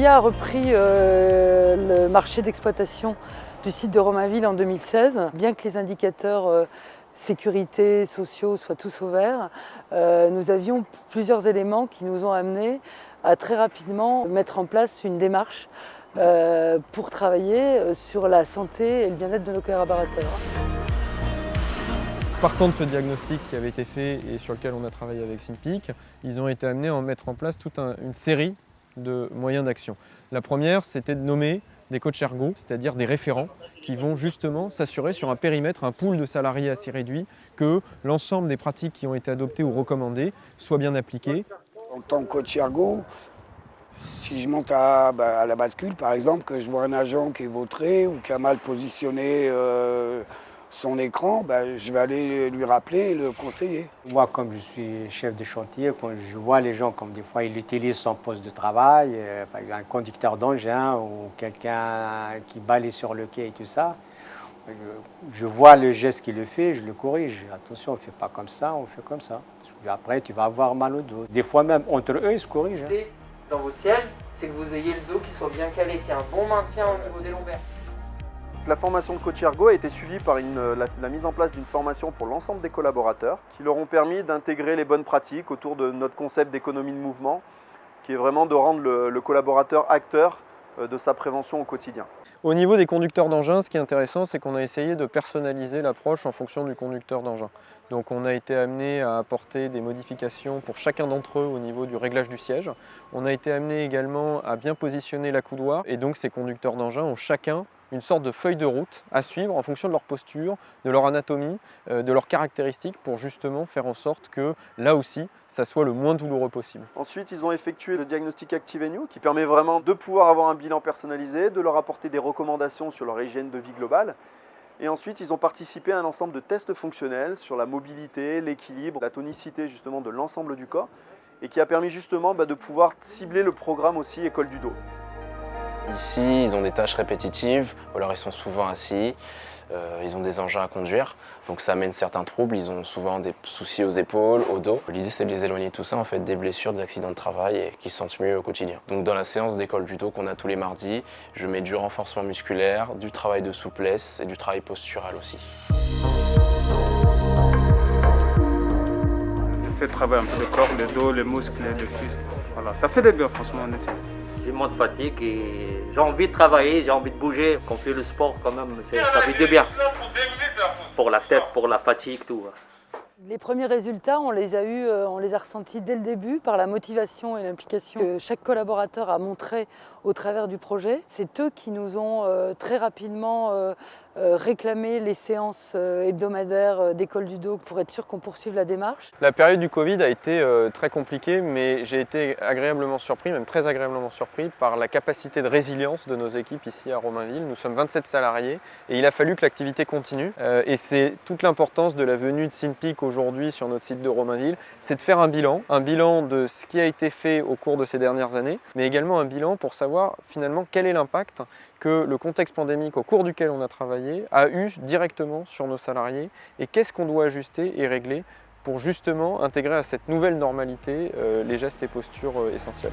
Veolia a repris le marché d'exploitation du site de Romainville en 2016. Bien que les indicateurs sécurité, sociaux soient tous au vert, nous avions plusieurs éléments qui nous ont amenés à très rapidement mettre en place une démarche pour travailler sur la santé et le bien-être de nos collaborateurs. Partant de ce diagnostic qui avait été fait et sur lequel on a travaillé avec Synpic, ils ont été amenés à mettre en place toute une série de moyens d'action. La première, c'était de nommer des coachs ergo, c'est-à-dire des référents qui vont justement s'assurer sur un périmètre, un pool de salariés assez réduit, que l'ensemble des pratiques qui ont été adoptées ou recommandées soient bien appliquées. En tant que coach ergo, si je monte à la bascule, par exemple, que je vois un agent qui est vautré ou qui a mal positionné son écran, je vais aller lui rappeler et le conseiller. Moi, comme je suis chef de chantier, quand je vois les gens, comme des fois, ils utilisent son poste de travail, par exemple, un conducteur d'engin ou quelqu'un qui balaye sur le quai et tout ça, je vois le geste qu'il le fait, je le corrige. Attention, on ne fait pas comme ça, on fait comme ça. Après, tu vas avoir mal au dos. Des fois même, entre eux, ils se corrigent. Dans votre siège, c'est que vous ayez le dos qui soit bien calé, qu'il y ait un bon maintien au niveau des lombaires. La formation de coach ergo a été suivie par la mise en place d'une formation pour l'ensemble des collaborateurs qui leur ont permis d'intégrer les bonnes pratiques autour de notre concept d'économie de mouvement qui est vraiment de rendre le collaborateur acteur de sa prévention au quotidien. Au niveau des conducteurs d'engins, ce qui est intéressant, c'est qu'on a essayé de personnaliser l'approche en fonction du conducteur d'engin. Donc on a été amené à apporter des modifications pour chacun d'entre eux au niveau du réglage du siège. On a été amené également à bien positionner l'accoudoir et donc ces conducteurs d'engins ont chacun une sorte de feuille de route à suivre en fonction de leur posture, de leur anatomie, de leurs caractéristiques pour justement faire en sorte que là aussi, ça soit le moins douloureux possible. Ensuite, ils ont effectué le diagnostic Active & You qui permet vraiment de pouvoir avoir un bilan personnalisé, de leur apporter des recommandations sur leur hygiène de vie globale. Et ensuite, ils ont participé à un ensemble de tests fonctionnels sur la mobilité, l'équilibre, la tonicité justement de l'ensemble du corps et qui a permis justement de pouvoir cibler le programme aussi École du dos. Ici, ils ont des tâches répétitives, ou alors ils sont souvent assis, ils ont des engins à conduire, donc ça amène certains troubles, ils ont souvent des soucis aux épaules, au dos. L'idée c'est de les éloigner de tout ça, en fait, des blessures, des accidents de travail et qu'ils se sentent mieux au quotidien. Donc dans la séance d'école du dos qu'on a tous les mardis, je mets du renforcement musculaire, du travail de souplesse et du travail postural aussi. Je fais travailler un peu le corps, le dos, les muscles, les cuisses, voilà, ça fait des bien franchement honnêtement. J'ai moins de fatigue et j'ai envie de travailler, j'ai envie de bouger. Quand on fait le sport quand même, ça fait du bien. Pour la tête, pour la fatigue, tout. Les premiers résultats, on les a ressentis dès le début par la motivation et l'implication que chaque collaborateur a montré au travers du projet. C'est eux qui nous ont très rapidement réclamé les séances hebdomadaires d'école du dos pour être sûr qu'on poursuive la démarche. La période du Covid a été très compliquée, mais j'ai été agréablement surpris, même très agréablement surpris par la capacité de résilience de nos équipes ici à Romainville. Nous sommes 27 salariés et il a fallu que l'activité continue. Et c'est toute l'importance de la venue de Synpic aujourd'hui sur notre site de Romainville, c'est de faire un bilan de ce qui a été fait au cours de ces dernières années, mais également un bilan pour savoir finalement quel est l'impact que le contexte pandémique au cours duquel on a travaillé a eu directement sur nos salariés et qu'est-ce qu'on doit ajuster et régler pour justement intégrer à cette nouvelle normalité les gestes et postures essentiels.